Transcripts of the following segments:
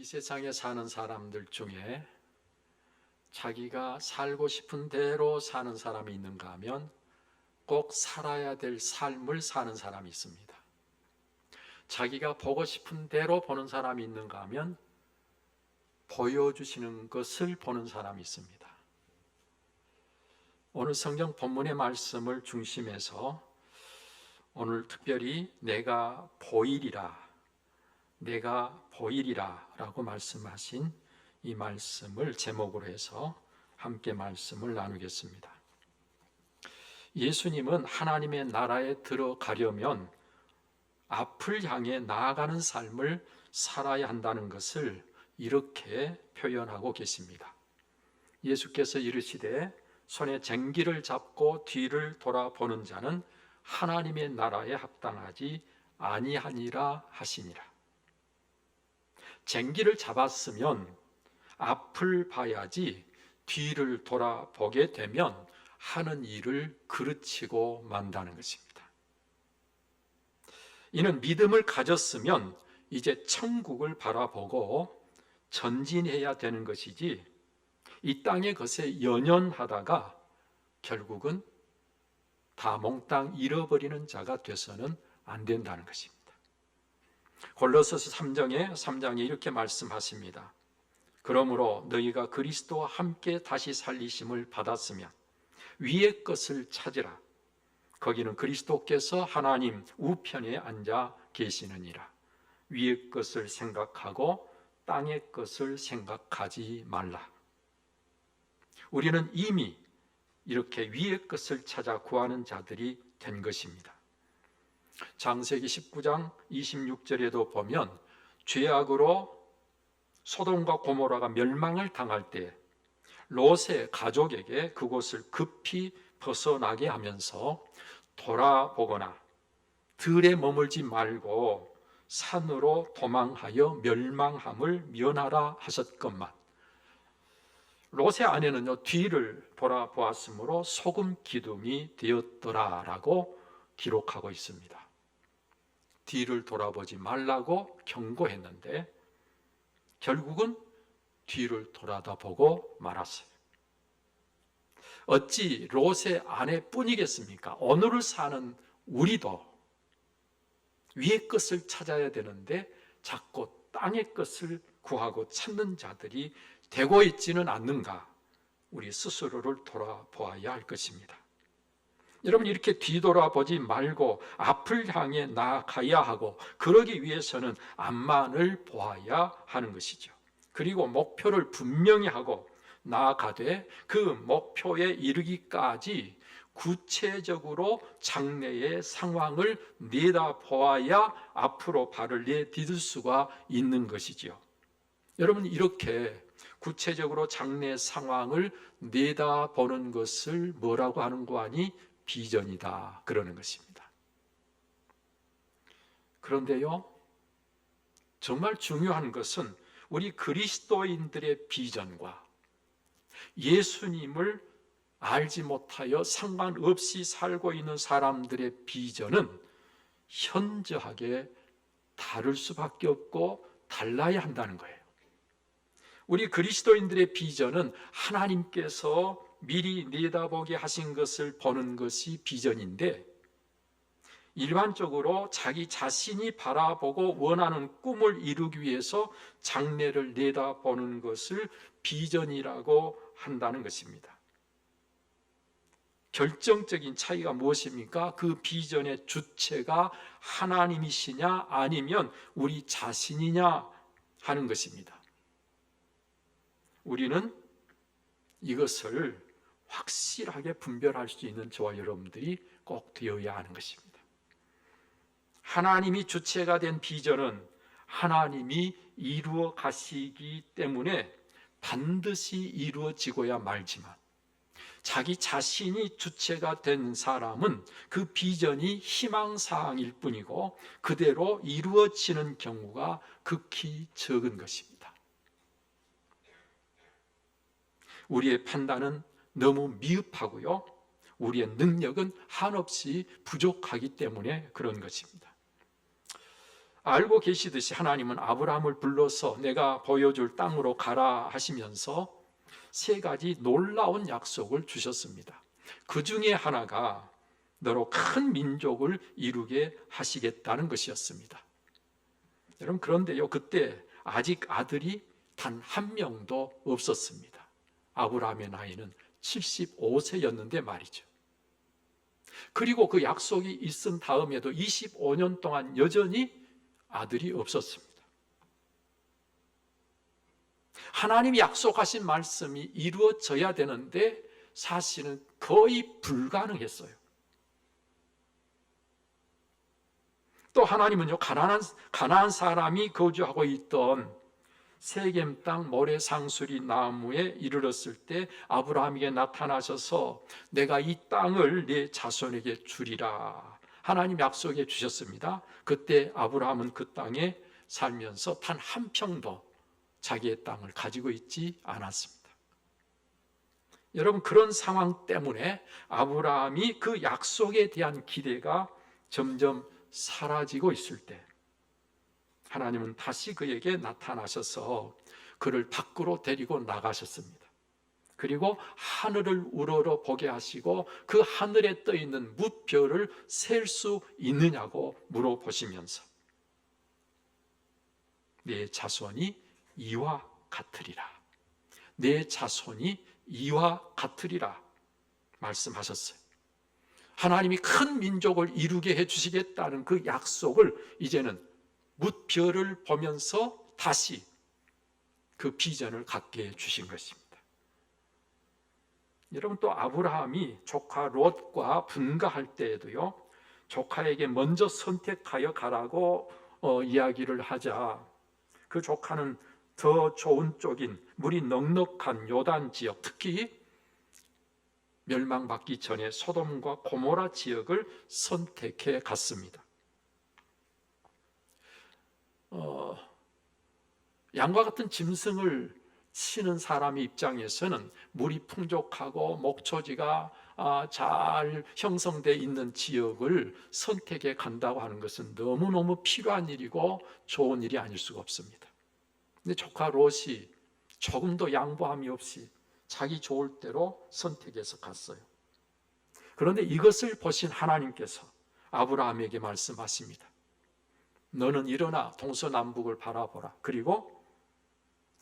이 세상에 사는 사람들 중에 자기가 살고 싶은 대로 사는 사람이 있는가 하면 꼭 살아야 될 삶을 사는 사람이 있습니다. 자기가 보고 싶은 대로 보는 사람이 있는가 하면 보여주시는 것을 보는 사람이 있습니다. 오늘 성경 본문의 말씀을 중심해서 오늘 특별히 내가 보이리라 라고 말씀하신 이 말씀을 제목으로 해서 함께 말씀을 나누겠습니다. 예수님은 하나님의 나라에 들어가려면 앞을 향해 나아가는 삶을 살아야 한다는 것을 이렇게 표현하고 계십니다. 예수께서 이르시되 손에 쟁기를 잡고 뒤를 돌아보는 자는 하나님의 나라에 합당하지 아니하니라 하시니라. 쟁기를 잡았으면 앞을 봐야지 뒤를 돌아보게 되면 하는 일을 그르치고 만다는 것입니다. 이는 믿음을 가졌으면 이제 천국을 바라보고 전진해야 되는 것이지 이 땅의 것에 연연하다가 결국은 다 몽땅 잃어버리는 자가 돼서는 안 된다는 것입니다. 골로새서 3장에 이렇게 말씀하십니다. 그러므로 너희가 그리스도와 함께 다시 살리심을 받았으면 위의 것을 찾으라. 거기는 그리스도께서 하나님 우편에 앉아 계시느니라. 위의 것을 생각하고 땅의 것을 생각하지 말라. 우리는 이미 이렇게 위의 것을 찾아 구하는 자들이 된 것입니다. 창세기 19장 26절에도 보면 죄악으로 소돔과 고모라가 멸망을 당할 때 롯의 가족에게 그곳을 급히 벗어나게 하면서 돌아보거나 들에 머물지 말고 산으로 도망하여 멸망함을 면하라 하셨건만 롯의 아내는요 뒤를 돌아보았으므로 소금 기둥이 되었더라라고 기록하고 있습니다. 뒤를 돌아보지 말라고 경고했는데 결국은 뒤를 돌아다보고 말았어요. 어찌 롯의 아내뿐이겠습니까? 오늘을 사는 우리도 위의 것을 찾아야 되는데 자꾸 땅의 것을 구하고 찾는 자들이 되고 있지는 않는가? 우리 스스로를 돌아보아야 할 것입니다. 여러분, 이렇게 뒤돌아보지 말고 앞을 향해 나아가야 하고 그러기 위해서는 앞만을 보아야 하는 것이죠. 그리고 목표를 분명히 하고 나아가되 그 목표에 이르기까지 구체적으로 장래의 상황을 내다보아야 앞으로 발을 내디딜 수가 있는 것이지요. 여러분, 이렇게 구체적으로 장래 상황을 내다보는 것을 뭐라고 하는 거 아니? 비전이다 그러는 것입니다. 그런데요, 정말 중요한 것은 우리 그리스도인들의 비전과 예수님을 알지 못하여 상관없이 살고 있는 사람들의 비전은 현저하게 다를 수밖에 없고 달라야 한다는 거예요. 우리 그리스도인들의 비전은 하나님께서 미리 내다보게 하신 것을 보는 것이 비전인데 일반적으로 자기 자신이 바라보고 원하는 꿈을 이루기 위해서 장래를 내다보는 것을 비전이라고 한다는 것입니다. 결정적인 차이가 무엇입니까? 그 비전의 주체가 하나님이시냐 아니면 우리 자신이냐 하는 것입니다. 우리는 이것을 확실하게 분별할 수 있는 저와 여러분들이 꼭 되어야 하는 것입니다. 하나님이 주체가 된 비전은 하나님이 이루어 가시기 때문에 반드시 이루어지고야 말지만 자기 자신이 주체가 된 사람은 그 비전이 희망사항일 뿐이고 그대로 이루어지는 경우가 극히 적은 것입니다. 우리의 판단은 너무 미흡하고요, 우리의 능력은 한없이 부족하기 때문에 그런 것입니다. 알고 계시듯이 하나님은 아브라함을 불러서 내가 보여줄 땅으로 가라 하시면서 세 가지 놀라운 약속을 주셨습니다. 그 중에 하나가 너로 큰 민족을 이루게 하시겠다는 것이었습니다. 여러분, 그런데요, 그때 아직 아들이 단 한 명도 없었습니다. 아브라함의 나이는 75세였는데 말이죠. 그리고 그 약속이 있은 다음에도 25년 동안 여전히 아들이 없었습니다. 하나님이 약속하신 말씀이 이루어져야 되는데 사실은 거의 불가능했어요. 또 하나님은요, 가나안 사람이 거주하고 있던 세겜 땅 모래상수리 나무에 이르렀을 때 아브라함에게 나타나셔서 내가 이 땅을 네 자손에게 주리라 하나님 약속해 주셨습니다. 그때 아브라함은 그 땅에 살면서 단 한 평도 자기의 땅을 가지고 있지 않았습니다. 여러분, 그런 상황 때문에 아브라함이 그 약속에 대한 기대가 점점 사라지고 있을 때 하나님은 다시 그에게 나타나셔서 그를 밖으로 데리고 나가셨습니다. 그리고 하늘을 우러러 보게 하시고 그 하늘에 떠 있는 무별을 셀 수 있느냐고 물어보시면서 내 자손이 이와 같으리라, 내 자손이 이와 같으리라 말씀하셨어요. 하나님이 큰 민족을 이루게 해주시겠다는 그 약속을 이제는 무별을 보면서 다시 그 비전을 갖게 해주신 것입니다. 여러분, 또 아브라함이 조카 롯과 분가할 때에도요, 조카에게 먼저 선택하여 가라고 이야기를 하자 그 조카는 더 좋은 쪽인 물이 넉넉한 요단 지역, 특히 멸망받기 전에 소돔과 고모라 지역을 선택해 갔습니다. 양과 같은 짐승을 치는 사람의 입장에서는 물이 풍족하고 목초지가 잘 형성되어 있는 지역을 선택해 간다고 하는 것은 너무너무 필요한 일이고 좋은 일이 아닐 수가 없습니다. 근데 조카 롯이 조금도 양보함이 없이 자기 좋을 대로 선택해서 갔어요. 그런데 이것을 보신 하나님께서 아브라함에게 말씀하십니다. 너는 일어나 동서남북을 바라보라. 그리고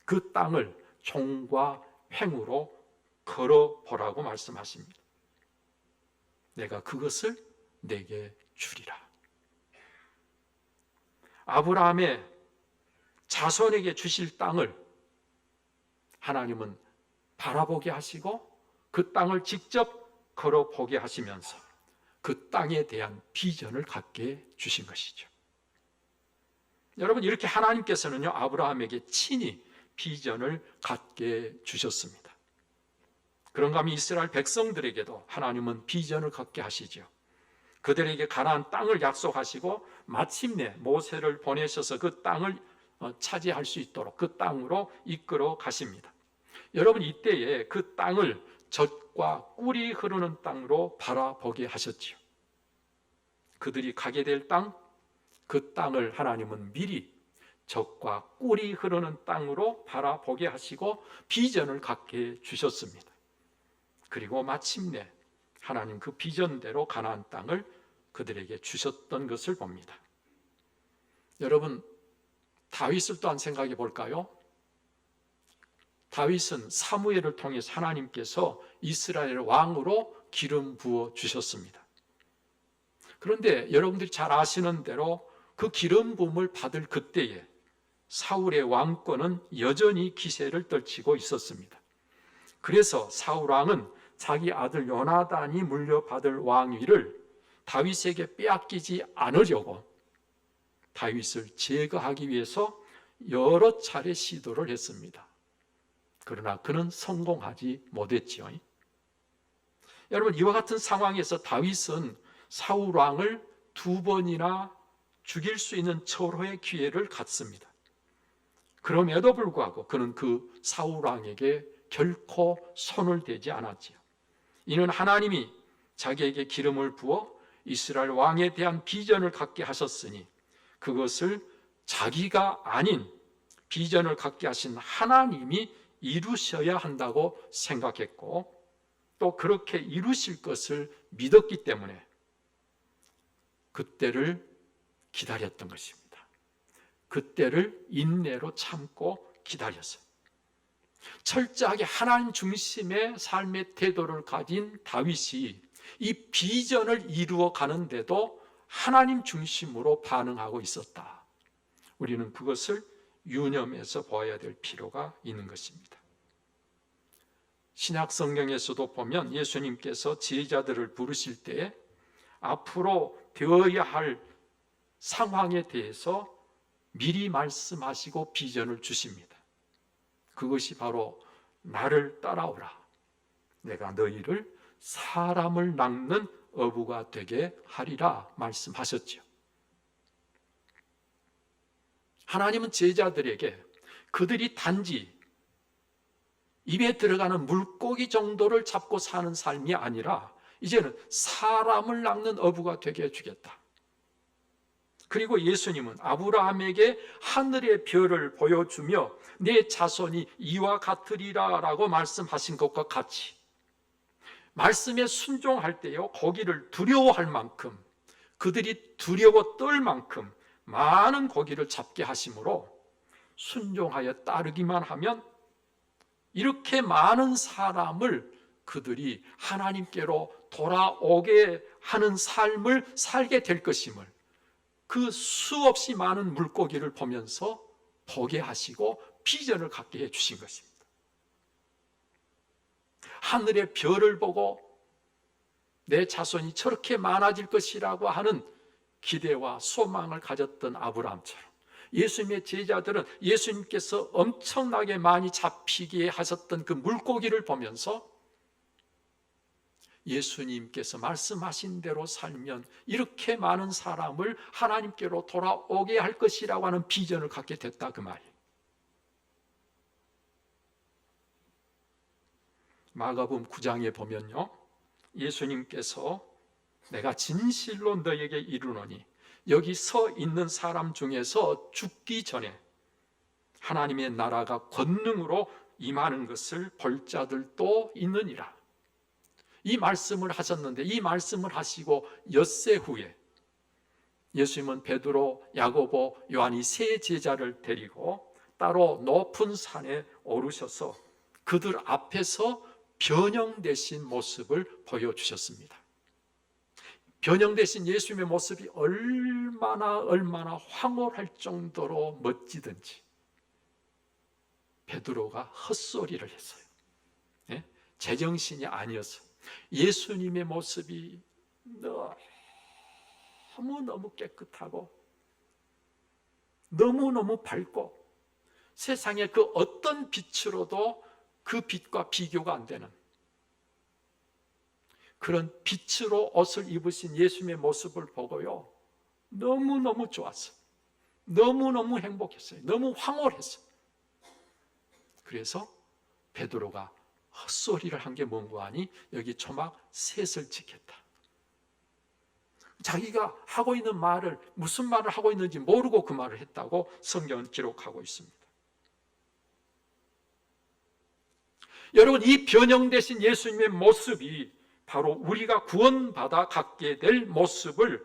그 땅을 종과 횡으로 걸어보라고 말씀하십니다. 내가 그것을 내게 주리라. 아브라함의 자손에게 주실 땅을 하나님은 바라보게 하시고 그 땅을 직접 걸어보게 하시면서 그 땅에 대한 비전을 갖게 주신 것이죠. 여러분, 이렇게 하나님께서는요, 아브라함에게 친히 비전을 갖게 주셨습니다. 그런가 하면 이스라엘 백성들에게도 하나님은 비전을 갖게 하시죠. 그들에게 가나안 땅을 약속하시고 마침내 모세를 보내셔서 그 땅을 차지할 수 있도록 그 땅으로 이끌어 가십니다. 여러분, 이때에 그 땅을 젖과 꿀이 흐르는 땅으로 바라보게 하셨지요. 그들이 가게 될 땅, 그 땅을 하나님은 미리 젖과 꿀이 흐르는 땅으로 바라보게 하시고 비전을 갖게 주셨습니다. 그리고 마침내 하나님 그 비전대로 가나안 땅을 그들에게 주셨던 것을 봅니다. 여러분, 다윗을 또한 생각해 볼까요? 다윗은 사무엘을 통해서 하나님께서 이스라엘 왕으로 기름 부어 주셨습니다. 그런데 여러분들이 잘 아시는 대로 그 기름 부음을 받을 그때에 사울의 왕권은 여전히 기세를 떨치고 있었습니다. 그래서 사울 왕은 자기 아들 요나단이 물려받을 왕위를 다윗에게 빼앗기지 않으려고 다윗을 제거하기 위해서 여러 차례 시도를 했습니다. 그러나 그는 성공하지 못했지요. 여러분, 이와 같은 상황에서 다윗은 사울 왕을 2번이나 죽일 수 있는 절호의 기회를 갖습니다. 그럼에도 불구하고 그는 그 사울 왕에게 결코 손을 대지 않았지요. 이는 하나님이 자기에게 기름을 부어 이스라엘 왕에 대한 비전을 갖게 하셨으니 그것을 자기가 아닌 비전을 갖게 하신 하나님이 이루셔야 한다고 생각했고, 또 그렇게 이루실 것을 믿었기 때문에 그때를 기다렸던 것입니다. 그때를 인내로 참고 기다렸어요. 철저하게 하나님 중심의 삶의 태도를 가진 다윗이 이 비전을 이루어 가는데도 하나님 중심으로 반응하고 있었다. 우리는 그것을 유념해서 보아야 될 필요가 있는 것입니다. 신약 성경에서도 보면 예수님께서 제자들을 부르실 때 앞으로 되어야 할 상황에 대해서 미리 말씀하시고 비전을 주십니다. 그것이 바로 나를 따라오라. 내가 너희를 사람을 낚는 어부가 되게 하리라 말씀하셨죠. 하나님은 제자들에게 그들이 단지 입에 들어가는 물고기 정도를 잡고 사는 삶이 아니라 이제는 사람을 낚는 어부가 되게 해주겠다. 그리고 예수님은 아브라함에게 하늘의 별을 보여주며 내 자손이 이와 같으리라 라고 말씀하신 것과 같이 말씀에 순종할 때요, 고기를 두려워할 만큼, 그들이 두려워 떨 만큼 많은 고기를 잡게 하심으로 순종하여 따르기만 하면 이렇게 많은 사람을 그들이 하나님께로 돌아오게 하는 삶을 살게 될 것임을 그 수없이 많은 물고기를 보면서 보게 하시고 비전을 갖게 해주신 것입니다. 하늘의 별을 보고 내 자손이 저렇게 많아질 것이라고 하는 기대와 소망을 가졌던 아브라함처럼 예수님의 제자들은 예수님께서 엄청나게 많이 잡히게 하셨던 그 물고기를 보면서 예수님께서 말씀하신 대로 살면 이렇게 많은 사람을 하나님께로 돌아오게 할 것이라고 하는 비전을 갖게 됐다, 그 말이에요. 마가복음 9장에 보면요, 예수님께서 내가 진실로 너에게 이르노니 여기 서 있는 사람 중에서 죽기 전에 하나님의 나라가 권능으로 임하는 것을 볼 자들도 있느니라. 이 말씀을 하셨는데 이 말씀을 하시고 엿새 후에 예수님은 베드로, 야고보, 요한이 세 제자를 데리고 따로 높은 산에 오르셔서 그들 앞에서 변형되신 모습을 보여주셨습니다. 변형되신 예수님의 모습이 얼마나 황홀할 정도로 멋지든지 베드로가 헛소리를 했어요. 네? 제정신이 아니어서 예수님의 모습이 너무너무 깨끗하고 너무너무 밝고 세상의 그 어떤 빛으로도 그 빛과 비교가 안 되는 그런 빛으로 옷을 입으신 예수님의 모습을 보고요, 너무너무 좋았어요. 너무너무 행복했어요. 너무 황홀했어요. 그래서 베드로가 헛소리를 한 게 뭔가 하니 여기 초막 셋을 지켰다. 자기가 하고 있는 말을 무슨 말을 하고 있는지 모르고 그 말을 했다고 성경은 기록하고 있습니다. 여러분, 이 변형되신 예수님의 모습이 바로 우리가 구원받아 갖게 될 모습을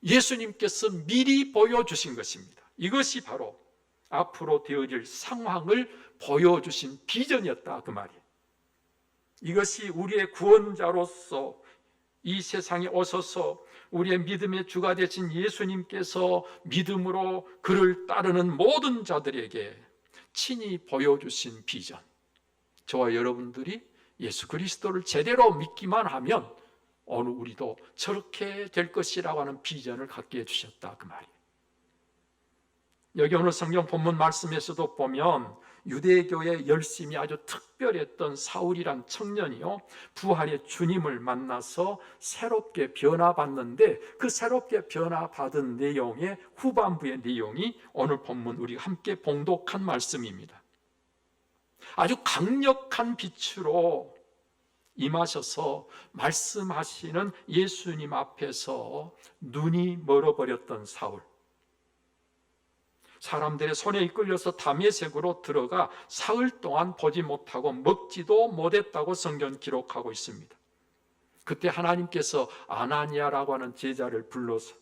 예수님께서 미리 보여주신 것입니다. 이것이 바로 앞으로 되어질 상황을 보여주신 비전이었다, 그 말이에요. 이것이 우리의 구원자로서 이 세상에 오셔서 우리의 믿음의 주가 되신 예수님께서 믿음으로 그를 따르는 모든 자들에게 친히 보여주신 비전, 저와 여러분들이 예수 그리스도를 제대로 믿기만 하면 어느 우리도 저렇게 될 것이라고 하는 비전을 갖게 해주셨다, 그 말이에요. 여기 오늘 성경 본문 말씀에서도 보면 유대교의 열심이 아주 특별했던 사울이란 청년이요, 부활의 주님을 만나서 새롭게 변화받는데 그 새롭게 변화받은 내용의 후반부의 내용이 오늘 본문 우리가 함께 봉독한 말씀입니다. 아주 강력한 빛으로 임하셔서 말씀하시는 예수님 앞에서 눈이 멀어버렸던 사울, 사람들의 손에 이끌려서 다메섹으로 들어가 사흘 동안 보지 못하고 먹지도 못했다고 성경 기록하고 있습니다. 그때 하나님께서 아나니아라고 하는 제자를 불러서,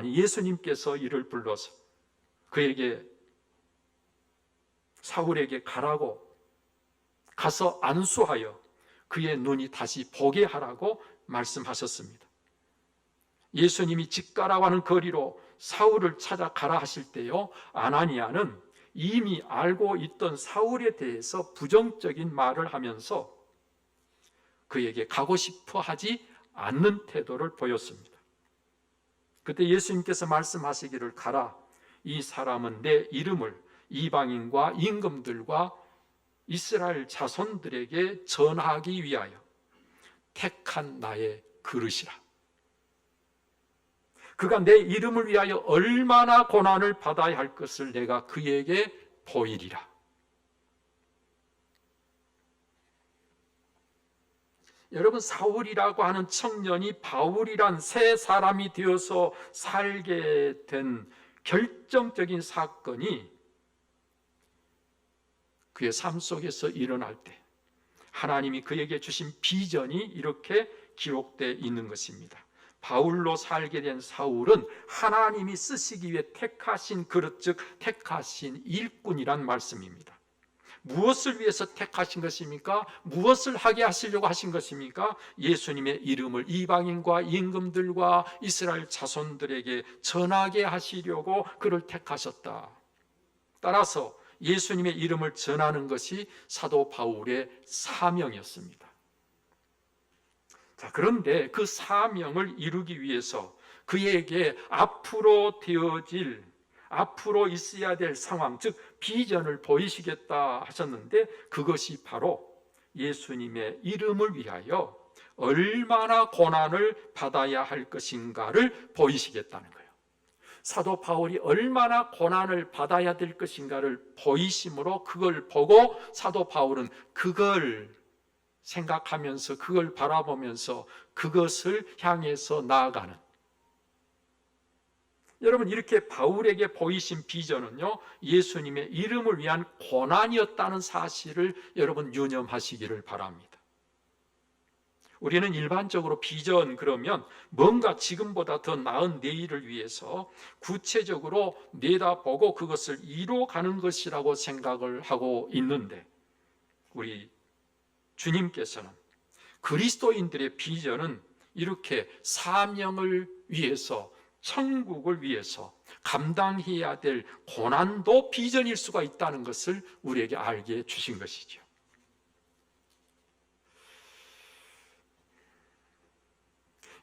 예수님께서 이를 불러서 그에게, 사울에게 가라고, 가서 안수하여 그의 눈이 다시 보게 하라고 말씀하셨습니다. 예수님이 직가라고 하는 거리로 사울을 찾아 가라 하실 때요, 아나니아는 이미 알고 있던 사울에 대해서 부정적인 말을 하면서 그에게 가고 싶어 하지 않는 태도를 보였습니다. 그때 예수님께서 말씀하시기를, 가라, 이 사람은 내 이름을 이방인과 임금들과 이스라엘 자손들에게 전하기 위하여 택한 나의 그릇이라. 그가 내 이름을 위하여 얼마나 고난을 받아야 할 것을 내가 그에게 보이리라. 여러분, 사울이라고 하는 청년이 바울이란 새 사람이 되어서 살게 된 결정적인 사건이 그의 삶 속에서 일어날 때 하나님이 그에게 주신 비전이 이렇게 기록되어 있는 것입니다. 바울로 살게 된 사울은 하나님이 쓰시기 위해 택하신 그릇, 즉 택하신 일꾼이란 말씀입니다. 무엇을 위해서 택하신 것입니까? 무엇을 하게 하시려고 하신 것입니까? 예수님의 이름을 이방인과 임금들과 이스라엘 자손들에게 전하게 하시려고 그를 택하셨다. 따라서 예수님의 이름을 전하는 것이 사도 바울의 사명이었습니다. 자, 그런데 그 사명을 이루기 위해서 그에게 앞으로 있어야 될 상황, 즉 비전을 보이시겠다 하셨는데, 그것이 바로 예수님의 이름을 위하여 얼마나 고난을 받아야 할 것인가를 보이시겠다는 거예요. 사도 바울이 얼마나 고난을 받아야 될 것인가를 보이심으로 그걸 보고 사도 바울은 그걸 생각하면서, 그걸 바라보면서 그것을 향해서 나아가는, 여러분, 이렇게 바울에게 보이신 비전은요, 예수님의 이름을 위한 고난이었다는 사실을 여러분 유념하시기를 바랍니다. 우리는 일반적으로 비전 그러면 뭔가 지금보다 더 나은 내일을 위해서 구체적으로 내다보고 그것을 이루어가는 것이라고 생각을 하고 있는데, 우리 주님께서는 그리스도인들의 비전은 이렇게 사명을 위해서, 천국을 위해서 감당해야 될 고난도 비전일 수가 있다는 것을 우리에게 알게 해주신 것이죠.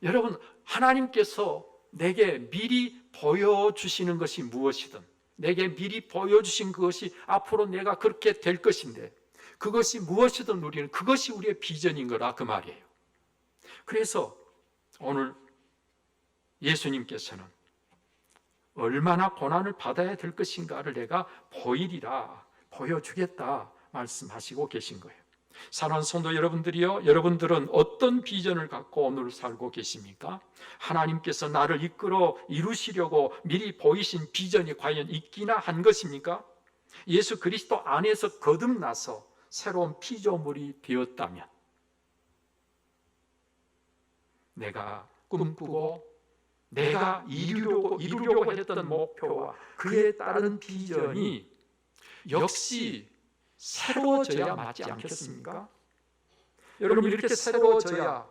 여러분, 하나님께서 내게 미리 보여주시는 것이 무엇이든, 내게 미리 보여주신 그것이 앞으로 내가 그렇게 될 것인데, 그것이 무엇이든 우리는 그것이 우리의 비전인 거라, 그 말이에요. 그래서 오늘 예수님께서는 얼마나 고난을 받아야 될 것인가를 내가 보이리라, 보여주겠다 말씀하시고 계신 거예요. 사랑하는 성도 여러분들이요, 여러분들은 어떤 비전을 갖고 오늘 살고 계십니까? 하나님께서 나를 이끌어 이루시려고 미리 보이신 비전이 과연 있기나 한 것입니까? 예수 그리스도 안에서 거듭나서 새로운 피조물이 되었다면, 내가 꿈꾸고 내가 이루려고 했던 목표와 그에 따른 비전이 역시 새로워져야 맞지 않겠습니까? 여러분, 이렇게 새로워져야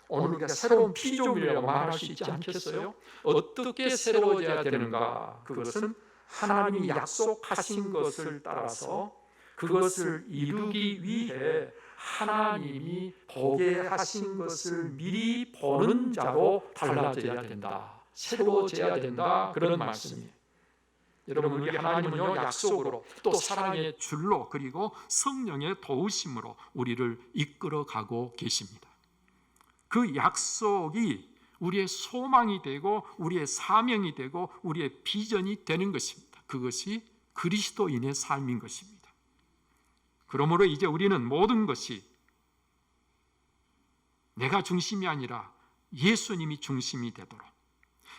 오늘 우리가 새로운 피조물이라고 말할 수 있지 않겠어요? 어떻게 새로워져야 되는가? 그것은 하나님이 약속하신 것을 따라서 그것을 이루기 위해 하나님이 보게 하신 것을 미리 보는 자로 달라져야 된다, 새로워져야 된다, 그런 말씀이에요. 여러분, 우리 하나님은요, 약속으로 또 사랑의 줄로 그리고 성령의 도우심으로 우리를 이끌어가고 계십니다. 그 약속이 우리의 소망이 되고 우리의 사명이 되고 우리의 비전이 되는 것입니다. 그것이 그리스도인의 삶인 것입니다. 그러므로 이제 우리는 모든 것이 내가 중심이 아니라 예수님이 중심이 되도록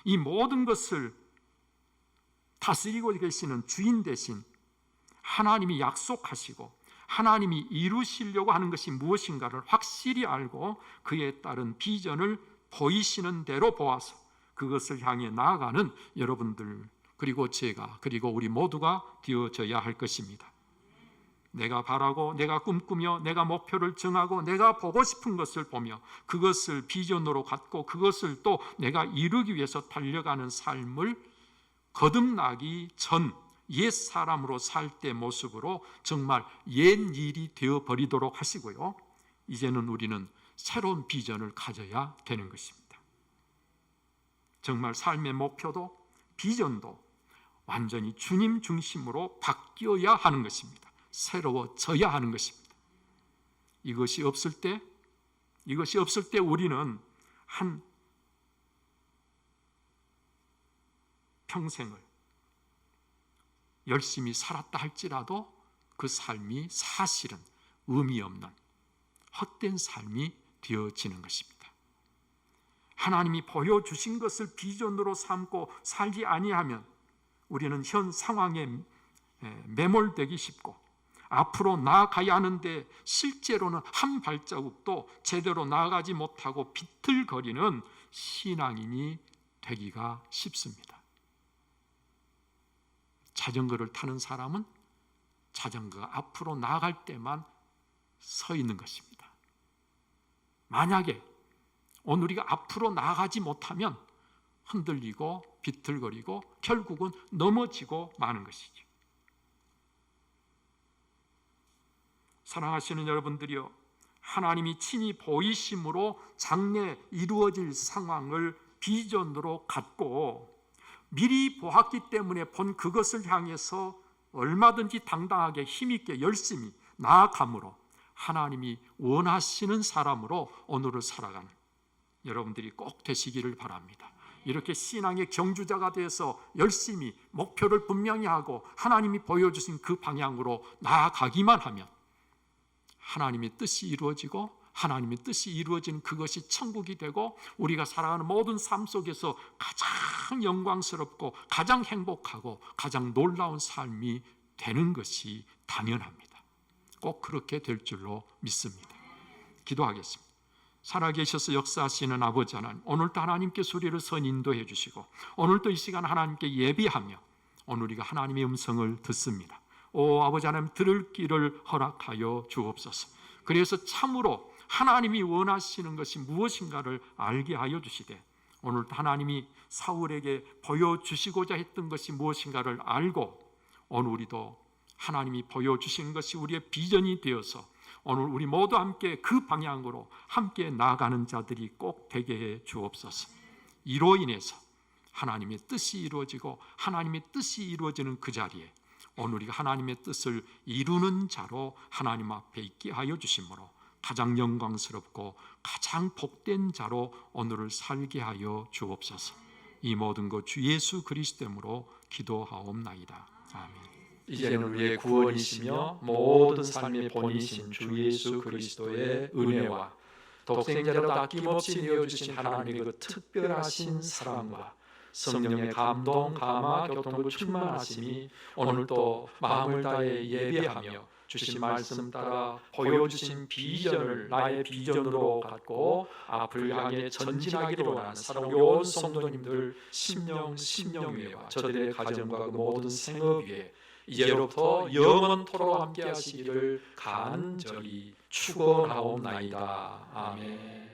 이 모든 것을 다스리고 계시는 주인 대신 하나님이 약속하시고 하나님이 이루시려고 하는 것이 무엇인가를 확실히 알고 그에 따른 비전을 보이시는 대로 보아서 그것을 향해 나아가는 여러분들, 그리고 제가, 그리고 우리 모두가 되어져야 할 것입니다. 내가 바라고, 내가 꿈꾸며, 내가 목표를 정하고, 내가 보고 싶은 것을 보며 그것을 비전으로 갖고 그것을 또 내가 이루기 위해서 달려가는 삶을 거듭나기 전 옛 사람으로 살 때 모습으로 정말 옛 일이 되어버리도록 하시고요, 이제는 우리는 새로운 비전을 가져야 되는 것입니다. 정말 삶의 목표도 비전도 완전히 주님 중심으로 바뀌어야 하는 것입니다. 새로워져야 하는 것입니다. 이것이 없을 때 우리는 한 평생을 열심히 살았다 할지라도 그 삶이 사실은 의미 없는 헛된 삶이 되어지는 것입니다. 하나님이 보여주신 것을 비전으로 삼고 살지 아니하면 우리는 현 상황에 매몰되기 쉽고 앞으로 나아가야 하는데 실제로는 한 발자국도 제대로 나아가지 못하고 비틀거리는 신앙인이 되기가 쉽습니다. 자전거를 타는 사람은 자전거가 앞으로 나아갈 때만 서 있는 것입니다. 만약에 오늘 우리가 앞으로 나아가지 못하면 흔들리고 비틀거리고 결국은 넘어지고 마는 것이죠. 사랑하시는 여러분들이여, 하나님이 친히 보이심으로 장래 이루어질 상황을 비전으로 갖고 미리 보았기 때문에 본 그것을 향해서 얼마든지 당당하게 힘있게 열심히 나아감으로 하나님이 원하시는 사람으로 오늘을 살아가는 여러분들이 꼭 되시기를 바랍니다. 이렇게 신앙의 경주자가 되어서 열심히 목표를 분명히 하고 하나님이 보여주신 그 방향으로 나아가기만 하면 하나님의 뜻이 이루어지고 하나님의 뜻이 이루어진 그것이 천국이 되고 우리가 살아가는 모든 삶 속에서 가장 영광스럽고 가장 행복하고 가장 놀라운 삶이 되는 것이 당연합니다. 꼭 그렇게 될 줄로 믿습니다. 기도하겠습니다. 살아계셔서 역사하시는 아버지 하나님, 오늘도 하나님께서 우리를 선인도해 주시고 오늘도 이 시간 하나님께 예비하며 오늘 우리가 하나님의 음성을 듣습니다. 오 아버지 하나님, 들을 길을 허락하여 주옵소서. 그래서 참으로 하나님이 원하시는 것이 무엇인가를 알게 하여 주시되 오늘도 하나님이 사울에게 보여주시고자 했던 것이 무엇인가를 알고 오늘 우리도 하나님이 보여주신 것이 우리의 비전이 되어서 오늘 우리 모두 함께 그 방향으로 함께 나아가는 자들이 꼭 되게 해 주옵소서. 이로 인해서 하나님의 뜻이 이루어지고 하나님의 뜻이 이루어지는 그 자리에 오늘 우리가 하나님의 뜻을 이루는 자로 하나님 앞에 있게 하여 주심으로 가장 영광스럽고 가장 복된 자로 오늘을 살게 하여 주옵소서. 이 모든 것 주 예수 그리스도로 기도하옵나이다. 아멘. 이제는 우리의 구원이시며 모든 삶의 본이신 주 예수 그리스도의 은혜와 독생자로 아낌없이 내어주신 하나님의 그 특별하신 사랑과 성령의 감동, 감화, 교통으로 충만하심이 오늘도 마음을 다해 예배하며 주신 말씀 따라 보여주신 비전을 나의 비전으로 갖고 앞을 향해 전진하기를 원하는 사랑하는 온 성도님들 심령위에와 저들의 가정과 그 모든 생업 위에 이제로부터 영원토록 함께 하시기를 간절히 축원하옵나이다. 아멘.